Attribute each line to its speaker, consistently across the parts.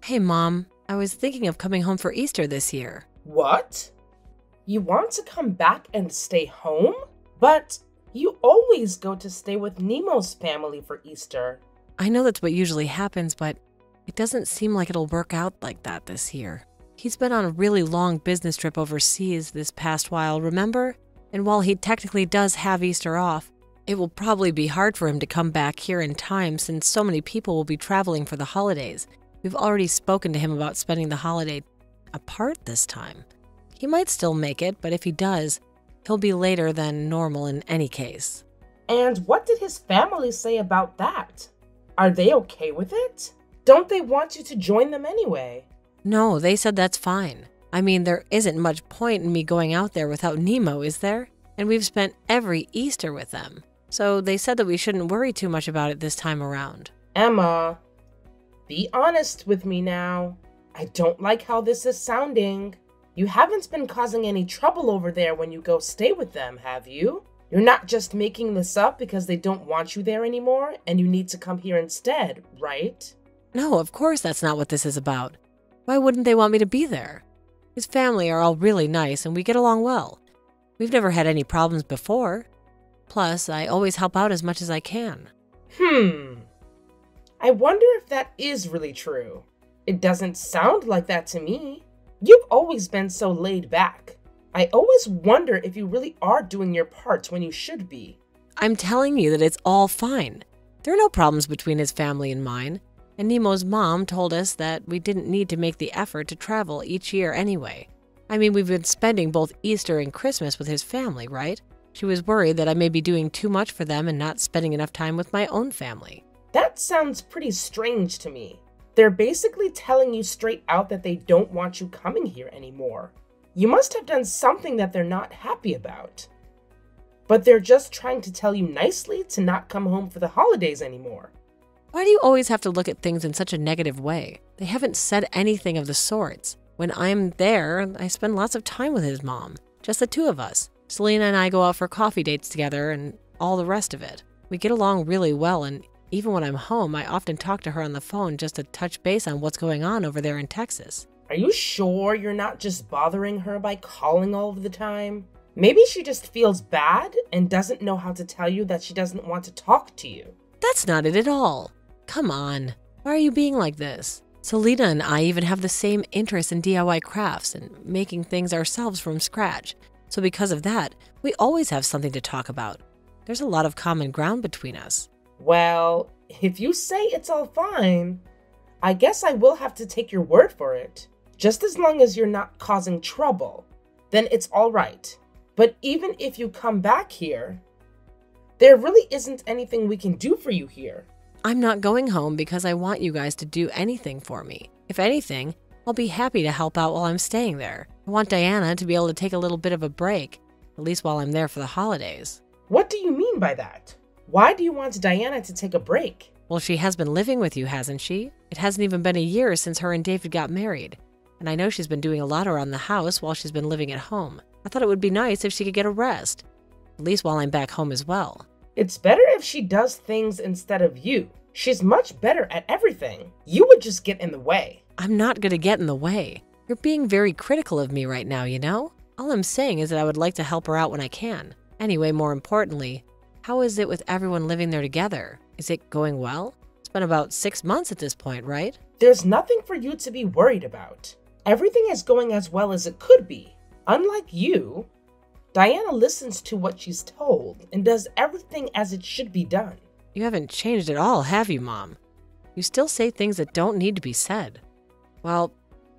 Speaker 1: Hey, Mom. I was thinking of coming home for Easter this year.
Speaker 2: What? You want to come back and stay home? But you always go to stay with Nemo's family for Easter.
Speaker 1: I know that's what usually happens, but it doesn't seem like it'll work out like that this year. He's been on a really long business trip overseas this past while, remember? And while he technically does have Easter off, it will probably be hard for him to come back here in time since so many people will be traveling for the holidays. We've already spoken to him about spending the holiday apart this time. He might still make it, but if he does, he'll be later than normal in any case.
Speaker 2: And what did his family say about that? Are they okay with it? Don't they want you to join them anyway?
Speaker 1: No, they said that's fine. I mean, there isn't much point in me going out there without Nemo, is there? And we've spent every Easter with them. So they said that we shouldn't worry too much about it this time around.
Speaker 2: Emma, be honest with me now. I don't like how this is sounding. You haven't been causing any trouble over there when you go stay with them, have you? You're not just making this up because they don't want you there anymore and you need to come here instead, right?
Speaker 1: No, of course that's not what this is about. Why wouldn't they want me to be there? His family are all really nice and we get along well. We've never had any problems before. Plus, I always help out as much as I can.
Speaker 2: I wonder if that is really true. It doesn't sound like that to me. You've always been so laid back. I always wonder if you really are doing your part when you should be.
Speaker 1: I'm telling you that it's all fine. There are no problems between his family and mine. And Nemo's mom told us that we didn't need to make the effort to travel each year anyway. I mean, we've been spending both Easter and Christmas with his family, right? She was worried that I may be doing too much for them and not spending enough time with my own family.
Speaker 2: That sounds pretty strange to me. They're basically telling you straight out that they don't want you coming here anymore. You must have done something that they're not happy about. But they're just trying to tell you nicely to not come home for the holidays anymore.
Speaker 1: Why do you always have to look at things in such a negative way? They haven't said anything of the sorts. When I'm there, I spend lots of time with his mom. Just the two of us. Selena and I go out for coffee dates together and all the rest of it. We get along really well, and even when I'm home, I often talk to her on the phone just to touch base on what's going on over there in Texas.
Speaker 2: Are you sure you're not just bothering her by calling all of the time? Maybe she just feels bad and doesn't know how to tell you that she doesn't want to talk to you.
Speaker 1: That's not it at all. Come on. Why are you being like this? Selena and I even have the same interest in DIY crafts and making things ourselves from scratch. So because of that, we always have something to talk about. There's a lot of common ground between us.
Speaker 2: Well, if you say it's all fine, I guess I will have to take your word for it. Just as long as you're not causing trouble, then it's all right. But even if you come back here, there really isn't anything we can do for you here.
Speaker 1: I'm not going home because I want you guys to do anything for me. If anything, I'll be happy to help out while I'm staying there. I want Diana to be able to take a little bit of a break, at least while I'm there for the holidays.
Speaker 2: What do you mean by that? Why do you want Diana to take a break?
Speaker 1: Well, she has been living with you, hasn't she? It hasn't even been a year since her and David got married. And I know she's been doing a lot around the house while she's been living at home. I thought it would be nice if she could get a rest, at least while I'm back home as well.
Speaker 2: It's better if she does things instead of you. She's much better at everything. You would just get in the way.
Speaker 1: I'm not going to get in the way. You're being very critical of me right now, you know? All I'm saying is that I would like to help her out when I can. Anyway, more importantly, how is it with everyone living there together? Is it going well? It's been about 6 months at this point, right?
Speaker 2: There's nothing for you to be worried about. Everything is going as well as it could be. Unlike you, Diana listens to what she's told and does everything as it should be done.
Speaker 1: You haven't changed at all, have you, Mom? You still say things that don't need to be said. Well,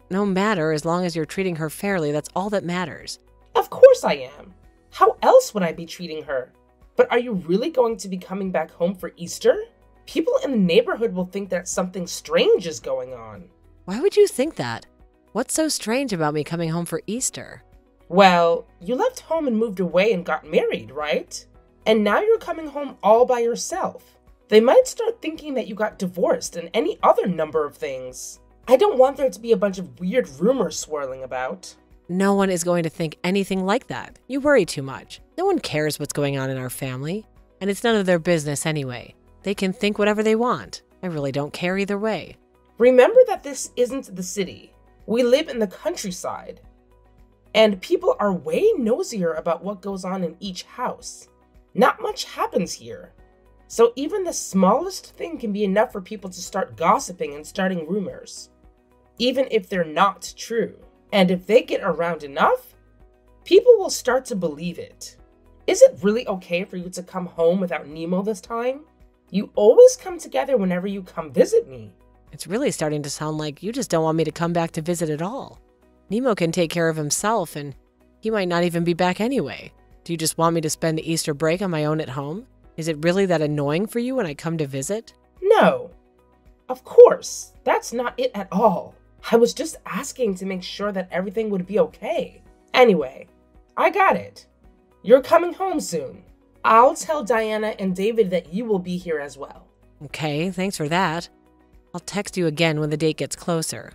Speaker 1: no matter, as long as you're treating her fairly, that's all that matters.
Speaker 2: Of course I am. How else would I be treating her? But are you really going to be coming back home for Easter? People in the neighborhood will think that something strange is going on.
Speaker 1: Why would you think that? What's so strange about me coming home for Easter?
Speaker 2: Well, you left home and moved away and got married, right? And now you're coming home all by yourself. They might start thinking that you got divorced and any other number of things. I don't want there to be a bunch of weird rumors swirling about.
Speaker 1: No one is going to think anything like that. You worry too much. No one cares what's going on in our family. And it's none of their business anyway. They can think whatever they want. I really don't care either way.
Speaker 2: Remember that this isn't the city. We live in the countryside. And people are way nosier about what goes on in each house. Not much happens here. So even the smallest thing can be enough for people to start gossiping and starting rumors, even if they're not true. And if they get around enough, people will start to believe it. Is it really okay for you to come home without Nemo this time? You always come together whenever you come visit me.
Speaker 1: It's really starting to sound like you just don't want me to come back to visit at all. Nemo can take care of himself, and he might not even be back anyway. Do you just want me to spend the Easter break on my own at home? Is it really that annoying for you when I come to visit?
Speaker 2: No, of course, that's not it at all. I was just asking to make sure that everything would be okay. Anyway, I got it. You're coming home soon. I'll tell Diana and David that you will be here as well.
Speaker 1: Okay, thanks for that. I'll text you again when the date gets closer.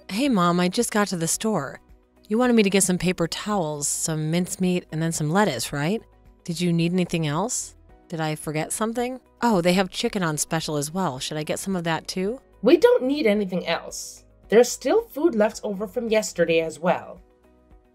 Speaker 1: Hey Mom, I just got to the store. You wanted me to get some paper towels, some mincemeat, and then some lettuce, right? Did you need anything else? Did I forget something? Oh, they have chicken on special as well. Should I get some of that too?
Speaker 2: We don't need anything else. There's still food left over from yesterday as well.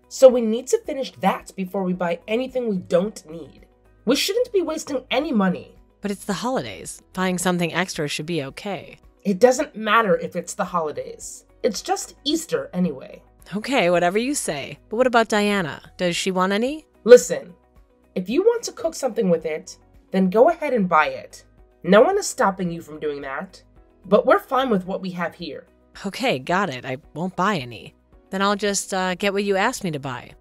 Speaker 2: So we need to finish that before we buy anything we don't need. We shouldn't be wasting any money.
Speaker 1: But it's the holidays. Buying something extra should be okay.
Speaker 2: It doesn't matter if it's the holidays. It's just Easter anyway.
Speaker 1: Okay, whatever you say. But what about Diana? Does she want any?
Speaker 2: Listen, if you want to cook something with it, then go ahead and buy it. No one is stopping you from doing that. But we're fine with what we have here.
Speaker 1: Okay, got it. I won't buy any. Then I'll just get what you asked me to buy.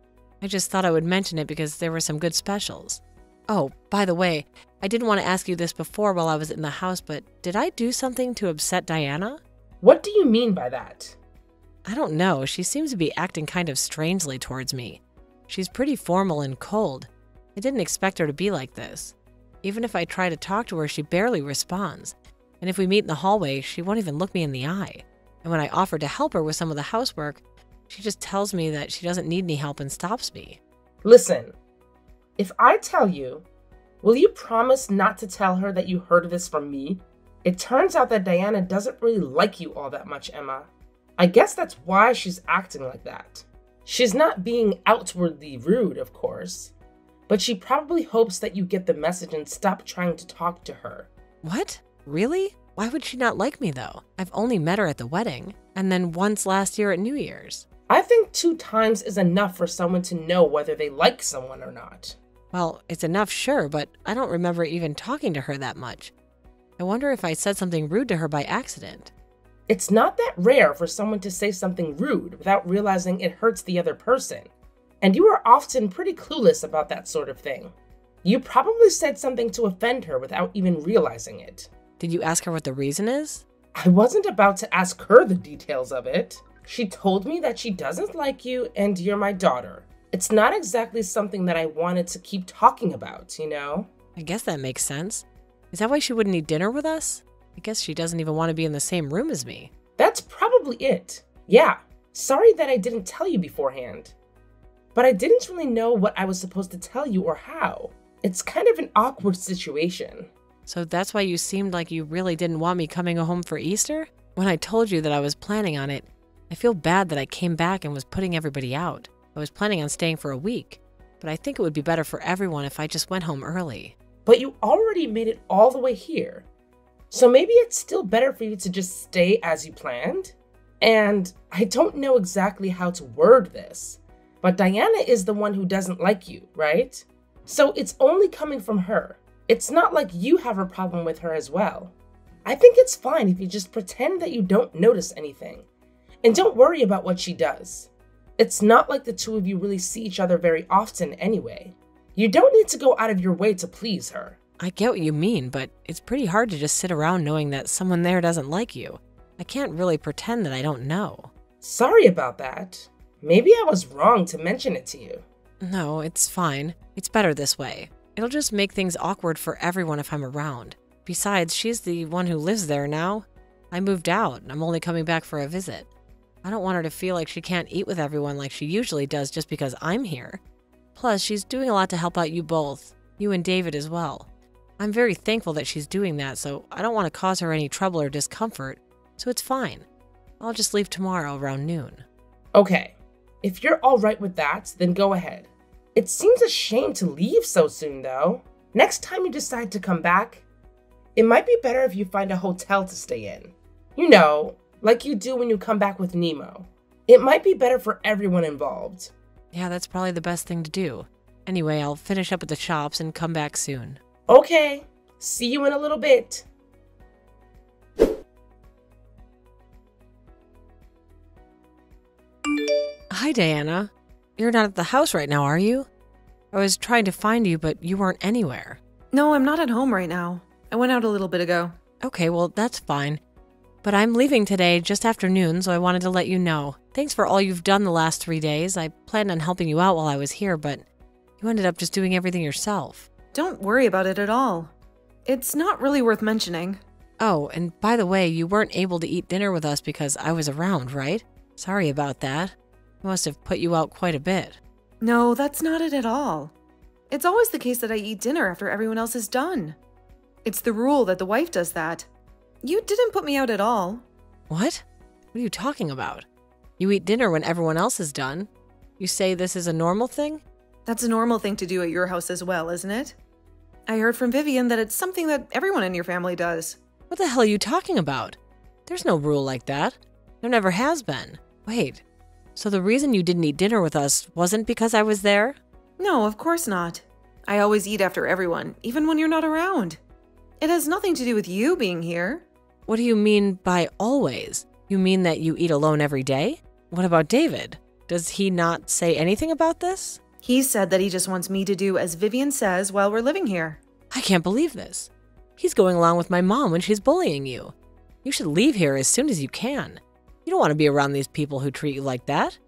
Speaker 1: I just thought I would mention it because there were some good specials. Oh, by the way, I didn't want to ask you this before while I was in the house, but did I do something to upset Diana?
Speaker 2: What do you mean by that?
Speaker 1: I don't know. She seems to be acting kind of strangely towards me. She's pretty formal and cold. I didn't expect her to be like this. Even if I try to talk to her, she barely responds. And if we meet in the hallway, she won't even look me in the eye. And when I offer to help her with some of the housework, she just tells me that she doesn't need any help and stops me.
Speaker 2: Listen, if I tell you, will you promise not to tell her that you heard this from me? It turns out that Diana doesn't really like you all that much, Emma. I guess that's why she's acting like that. She's not being outwardly rude, of course, but she probably hopes that you get the message and stop trying to talk to her.
Speaker 1: What? Really? Why would she not like me, though? I've only met her at the wedding, and then once last year at New Year's.
Speaker 2: I think 2 times is enough for someone to know whether they like someone or not.
Speaker 1: Well, it's enough, sure, but I don't remember even talking to her that much. I wonder if I said something rude to her by accident.
Speaker 2: It's not that rare for someone to say something rude without realizing it hurts the other person. And you are often pretty clueless about that sort of thing. You probably said something to offend her without even realizing it.
Speaker 1: Did you ask her what the reason is?
Speaker 2: I wasn't about to ask her the details of it. She told me that she doesn't like you and you're my daughter. It's not exactly something that I wanted to keep talking about, you know?
Speaker 1: I guess that makes sense. Is that why she wouldn't eat dinner with us? I guess she doesn't even want to be in the same room as me.
Speaker 2: That's probably it. Yeah, sorry that I didn't tell you beforehand. But I didn't really know what I was supposed to tell you or how. It's kind of an awkward situation.
Speaker 1: So that's why you seemed like you really didn't want me coming home for Easter? When I told you that I was planning on it, I feel bad that I came back and was putting everybody out. I was planning on staying for a week, but I think it would be better for everyone if I just went home early.
Speaker 2: But you already made it all the way here. So maybe it's still better for you to just stay as you planned? And I don't know exactly how to word this, but Diana is the one who doesn't like you, right? So it's only coming from her. It's not like you have a problem with her as well. I think it's fine if you just pretend that you don't notice anything. And don't worry about what she does. It's not like the two of you really see each other very often anyway. You don't need to go out of your way to please her.
Speaker 1: I get what you mean, but it's pretty hard to just sit around knowing that someone there doesn't like you. I can't really pretend that I don't know.
Speaker 2: Sorry about that. Maybe I was wrong to mention it to you.
Speaker 1: No, it's fine. It's better this way. It'll just make things awkward for everyone if I'm around. Besides, she's the one who lives there now. I moved out, and I'm only coming back for a visit. I don't want her to feel like she can't eat with everyone like she usually does just because I'm here. Plus, she's doing a lot to help out you both. You and David as well. I'm very thankful that she's doing that, so I don't want to cause her any trouble or discomfort, so it's fine. I'll just leave tomorrow around noon.
Speaker 2: Okay, if you're all right with that, then go ahead. It seems a shame to leave so soon, though. Next time you decide to come back, it might be better if you find a hotel to stay in. You know, like you do when you come back with Nemo. It might be better for everyone involved.
Speaker 1: Yeah, that's probably the best thing to do. Anyway, I'll finish up at the shops and come back soon.
Speaker 2: Okay, see you in a little bit.
Speaker 1: Hi, Diana. You're not at the house right now, are you? I was trying to find you, but you weren't anywhere.
Speaker 3: No, I'm not at home right now. I went out a little bit ago.
Speaker 1: Okay, well, that's fine. But I'm leaving today just after noon, so I wanted to let you know. Thanks for all you've done the last 3 days. I planned on helping you out while I was here, but you ended up just doing everything yourself.
Speaker 3: Don't worry about it at all. It's not really worth mentioning.
Speaker 1: Oh, and by the way, you weren't able to eat dinner with us because I was around, right? Sorry about that. I must have put you out quite a bit.
Speaker 3: No, that's not it at all. It's always the case that I eat dinner after everyone else is done. It's the rule that the wife does that. You didn't put me out at all.
Speaker 1: What? What are you talking about? You eat dinner when everyone else is done. You say this is a normal thing?
Speaker 3: That's a normal thing to do at your house as well, isn't it? I heard from Vivian that it's something that everyone in your family does.
Speaker 1: What the hell are you talking about? There's no rule like that. There never has been. Wait, so the reason you didn't eat dinner with us wasn't because I was there?
Speaker 3: No, of course not. I always eat after everyone, even when you're not around. It has nothing to do with you being here.
Speaker 1: What do you mean by always? You mean that you eat alone every day? What about David? Does he not say anything about this?
Speaker 3: He said that he just wants me to do as Vivian says while we're living here.
Speaker 1: I can't believe this. He's going along with my mom when she's bullying you. You should leave here as soon as you can. You don't want to be around these people who treat you like that.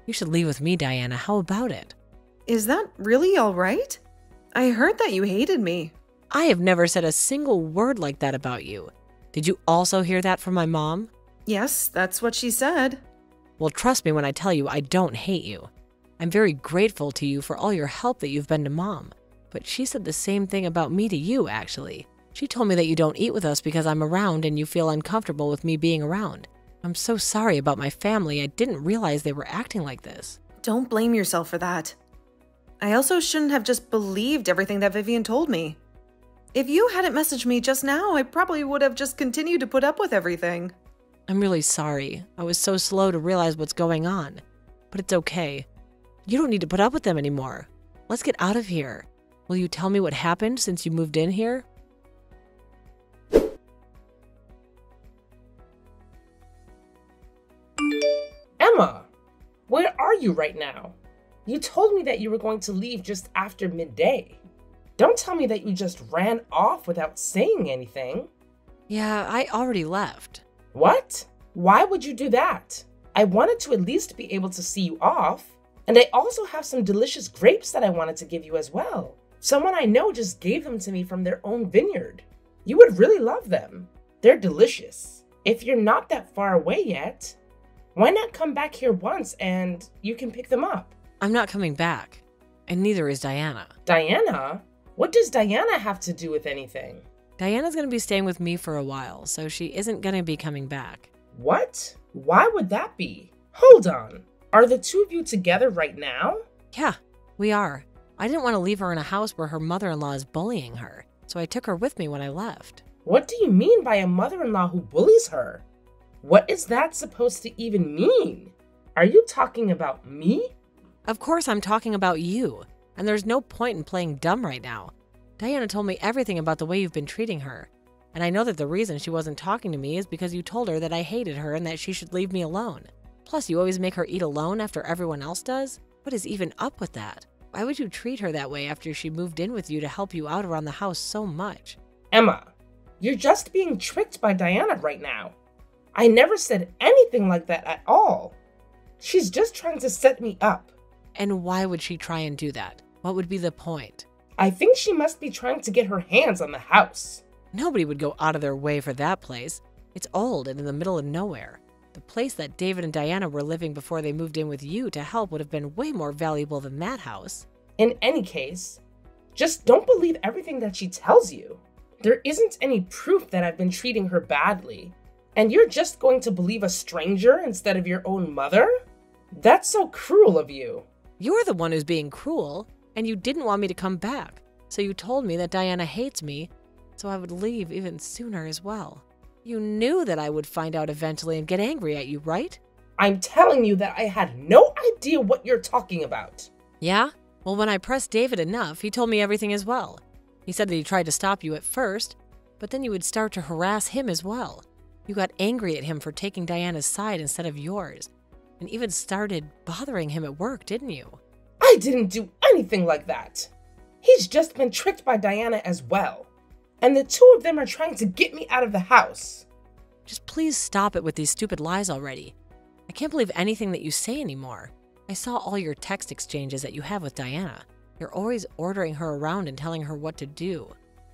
Speaker 1: You should leave with me, Diana. How about it?
Speaker 3: Is that really all right? I heard that you hated me.
Speaker 1: I have never said a single word like that about you. Did you also hear that from my mom?
Speaker 3: Yes, that's what she said.
Speaker 1: Well, trust me when I tell you I don't hate you. I'm very grateful to you for all your help that you've been to Mom. But she said the same thing about me to you, actually. She told me that you don't eat with us because I'm around and you feel uncomfortable with me being around. I'm so sorry about my family. I didn't realize they were acting like this.
Speaker 3: Don't blame yourself for that. I also shouldn't have just believed everything that Vivian told me. If you hadn't messaged me just now, I probably would have just continued to put up with everything.
Speaker 1: I'm really sorry. I was so slow to realize what's going on. But it's okay. You don't need to put up with them anymore. Let's get out of here. Will you tell me what happened since you moved in here?
Speaker 2: Emma, where are you right now? You told me that you were going to leave just after midday. Don't tell me that you just ran off without saying anything.
Speaker 1: Yeah, I already left.
Speaker 2: What? Why would you do that? I wanted to at least be able to see you off. And I also have some delicious grapes that I wanted to give you as well. Someone I know just gave them to me from their own vineyard. You would really love them. They're delicious. If you're not that far away yet, why not come back here once and you can pick them up?
Speaker 1: I'm not coming back. And neither is Diana.
Speaker 2: Diana? What does Diana have to do with anything?
Speaker 1: Diana's going to be staying with me for a while, so she isn't going to be coming back.
Speaker 2: What? Why would that be? Hold on. Are the two of you together right now?
Speaker 1: Yeah, we are. I didn't want to leave her in a house where her mother-in-law is bullying her, so I took her with me when I left.
Speaker 2: What do you mean by a mother-in-law who bullies her? What is that supposed to even mean? Are you talking about me?
Speaker 1: Of course I'm talking about you, and there's no point in playing dumb right now. Diana told me everything about the way you've been treating her, and I know that the reason she wasn't talking to me is because you told her that I hated her and that she should leave me alone. Plus, you always make her eat alone after everyone else does? What is even up with that? Why would you treat her that way after she moved in with you to help you out around the house so much?
Speaker 2: Emma, you're just being tricked by Diana right now. I never said anything like that at all. She's just trying to set me up.
Speaker 1: And why would she try and do that? What would be the point?
Speaker 2: I think she must be trying to get her hands on the house.
Speaker 1: Nobody would go out of their way for that place. It's old and in the middle of nowhere. The place that David and Diana were living before they moved in with you to help would have been way more valuable than that house.
Speaker 2: In any case, Just don't believe everything that she tells you. There isn't any proof that I've been treating her badly. And you're just going to believe a stranger instead of your own mother? That's so cruel of you.
Speaker 1: You're the one who's being cruel, and you didn't want me to come back. So you told me that Diana hates me, so I would leave even sooner as well. You knew that I would find out eventually and get angry at you, right?
Speaker 2: I'm telling you that I had no idea what you're talking about.
Speaker 1: Yeah? Well, when I pressed David enough, he told me everything as well. He said that he tried to stop you at first, but then you would start to harass him as well. You got angry at him for taking Diana's side instead of yours, and even started bothering him at work, didn't you?
Speaker 2: I didn't do anything like that. He's just been tricked by Diana as well. And the two of them are trying to get me out of the house.
Speaker 1: Just please stop it with these stupid lies already. I can't believe anything that you say anymore. I saw all your text exchanges that you have with Diana. You're always ordering her around and telling her what to do.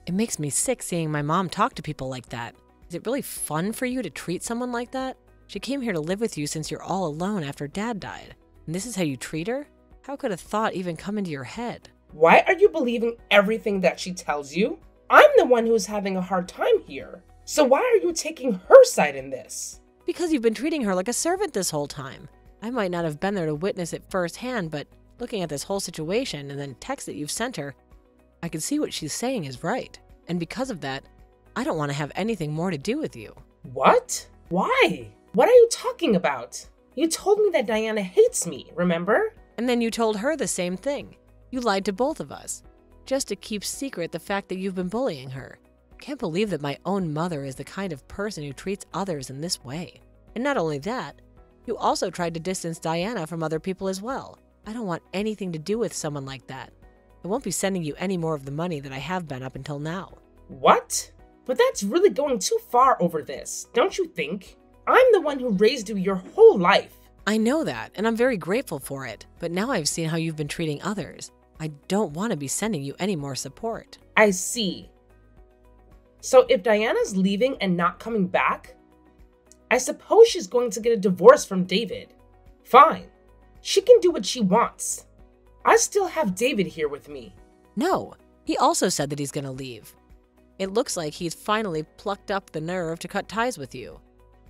Speaker 1: It makes me sick seeing my mom talk to people like that. Is it really fun for you to treat someone like that? She came here to live with you since you're all alone after Dad died. And this is how you treat her? How could a thought even come into your head?
Speaker 2: Why are you believing everything that she tells you? I'm the one who's having a hard time here. So why are you taking her side in this?
Speaker 1: Because you've been treating her like a servant this whole time. I might not have been there to witness it firsthand, but looking at this whole situation and then text that you've sent her, I can see what she's saying is right. And because of that, I don't want to have anything more to do with you.
Speaker 2: What? Why? What are you talking about? You told me that Diana hates me, remember?
Speaker 1: And then you told her the same thing. You lied to both of us, just to keep secret the fact that you've been bullying her. Can't believe that my own mother is the kind of person who treats others in this way. And not only that, you also tried to distance Diana from other people as well. I don't want anything to do with someone like that. I won't be sending you any more of the money that I have been up until now.
Speaker 2: What? But that's really going too far over this, don't you think? I'm the one who raised you your whole life.
Speaker 1: I know that, and I'm very grateful for it, but now I've seen how you've been treating others. I don't want to be sending you any more support.
Speaker 2: I see. So if Diana's leaving and not coming back, I suppose she's going to get a divorce from David. Fine. She can do what she wants. I still have David here with me.
Speaker 1: No, he also said that he's going to leave. It looks like he's finally plucked up the nerve to cut ties with you.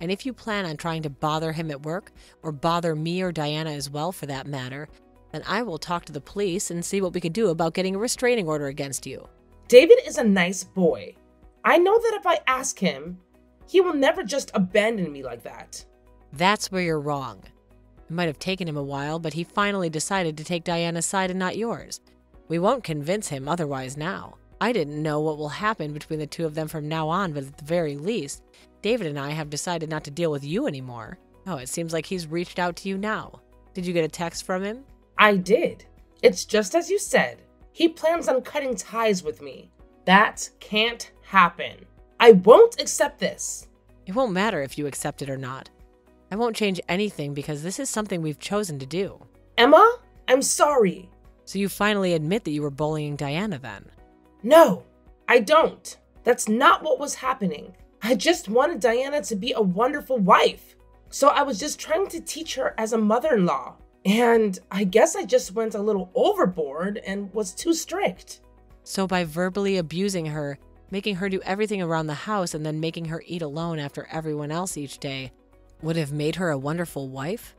Speaker 1: And if you plan on trying to bother him at work, or bother me or Diana as well for that matter, then I will talk to the police and see what we can do about getting a restraining order against you.
Speaker 2: David is a nice boy. I know that if I ask him, he will never just abandon me like that.
Speaker 1: That's where you're wrong. It might have taken him a while, but he finally decided to take Diana's side and not yours. We won't convince him otherwise now. I didn't know what will happen between the two of them from now on, but at the very least, David and I have decided not to deal with you anymore. Oh, it seems like he's reached out to you now. Did you get a text from him?
Speaker 2: I did. It's just as you said. He plans on cutting ties with me. That can't happen. I won't accept this.
Speaker 1: It won't matter if you accept it or not. I won't change anything because this is something we've chosen to do.
Speaker 2: Emma, I'm sorry.
Speaker 1: So you finally admit that you were bullying Diana then?
Speaker 2: No, I don't. That's not what was happening. I just wanted Diana to be a wonderful wife. So I was just trying to teach her as a mother-in-law. And I guess I just went a little overboard and was too strict.
Speaker 1: So by verbally abusing her, making her do everything around the house and then making her eat alone after everyone else each day, would have made her a wonderful wife?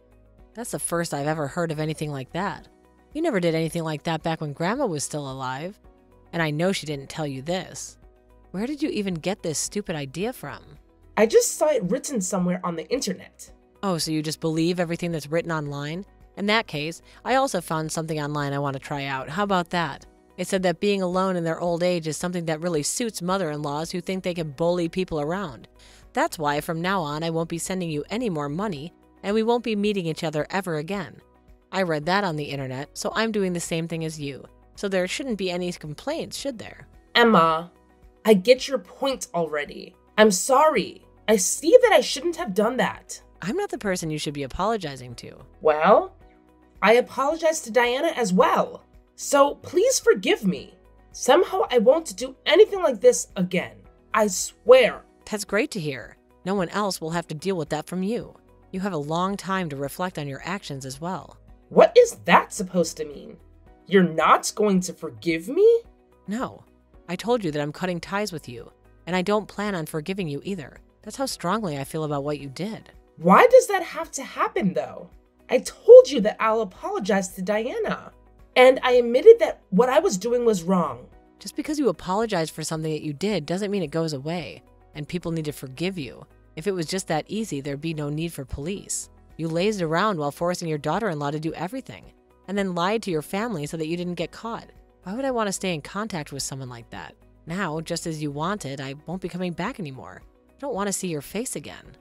Speaker 1: That's the first I've ever heard of anything like that. You never did anything like that back when Grandma was still alive. And I know she didn't tell you this. Where did you even get this stupid idea from?
Speaker 2: I just saw it written somewhere on the internet.
Speaker 1: Oh, so you just believe everything that's written online? In that case, I also found something online I want to try out. How about that? It said that being alone in their old age is something that really suits mother-in-laws who think they can bully people around. That's why from now on I won't be sending you any more money, and we won't be meeting each other ever again. I read that on the internet, so I'm doing the same thing as you. So there shouldn't be any complaints, should there?
Speaker 2: Emma, I get your point already. I'm sorry. I see that I shouldn't have done that.
Speaker 1: I'm not the person you should be apologizing to.
Speaker 2: Well, I apologize to Diana as well. So please forgive me. Somehow I won't do anything like this again. I swear.
Speaker 1: That's great to hear. No one else will have to deal with that from you. You have a long time to reflect on your actions as well.
Speaker 2: What is that supposed to mean? You're not going to forgive me?
Speaker 1: No. I told you that I'm cutting ties with you, and I don't plan on forgiving you either. That's how strongly I feel about what you did.
Speaker 2: Why does that have to happen, though? I told you that I'll apologize to Diana. And I admitted that what I was doing was wrong.
Speaker 1: Just because you apologize for something that you did doesn't mean it goes away, and people need to forgive you. If it was just that easy, there'd be no need for police. You lazed around while forcing your daughter-in-law to do everything, and then lied to your family so that you didn't get caught. Why would I want to stay in contact with someone like that? Now, just as you wanted, I won't be coming back anymore. I don't want to see your face again.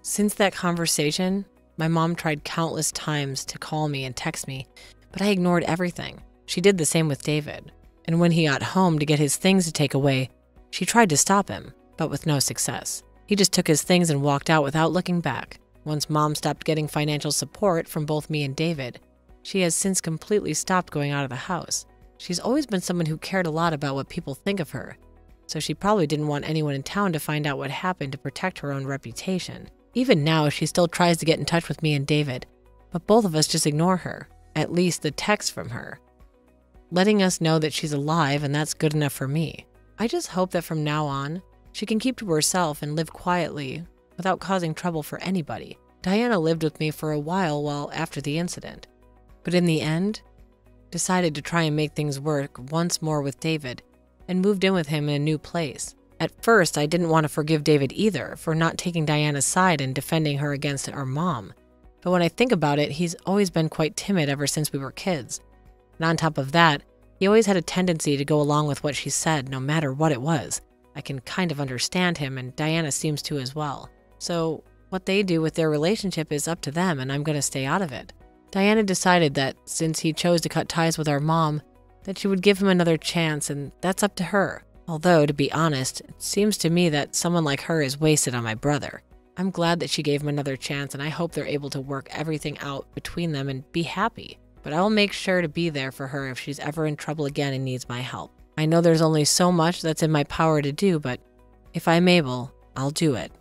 Speaker 1: Since that conversation, my mom tried countless times to call me and text me, but I ignored everything. She did the same with David. And when he got home to get his things to take away, she tried to stop him, but with no success. He just took his things and walked out without looking back. Once Mom stopped getting financial support from both me and David, she has since completely stopped going out of the house. She's always been someone who cared a lot about what people think of her, so she probably didn't want anyone in town to find out what happened to protect her own reputation. Even now, she still tries to get in touch with me and David, but both of us just ignore her, at least the text from her, letting us know that she's alive, and that's good enough for me. I just hope that from now on, she can keep to herself and live quietly without causing trouble for anybody. Diana lived with me for a while after the incident, but in the end, decided to try and make things work once more with David and moved in with him in a new place. At first, I didn't want to forgive David either for not taking Diana's side and defending her against our mom. But when I think about it, he's always been quite timid ever since we were kids. And on top of that, he always had a tendency to go along with what she said, no matter what it was. I can kind of understand him, and Diana seems to as well. So what they do with their relationship is up to them, and I'm going to stay out of it. Diana decided that since he chose to cut ties with our mom, that she would give him another chance, and that's up to her. Although, to be honest, it seems to me that someone like her is wasted on my brother. I'm glad that she gave him another chance, and I hope they're able to work everything out between them and be happy. But I will make sure to be there for her if she's ever in trouble again and needs my help. I know there's only so much that's in my power to do, but if I'm able, I'll do it.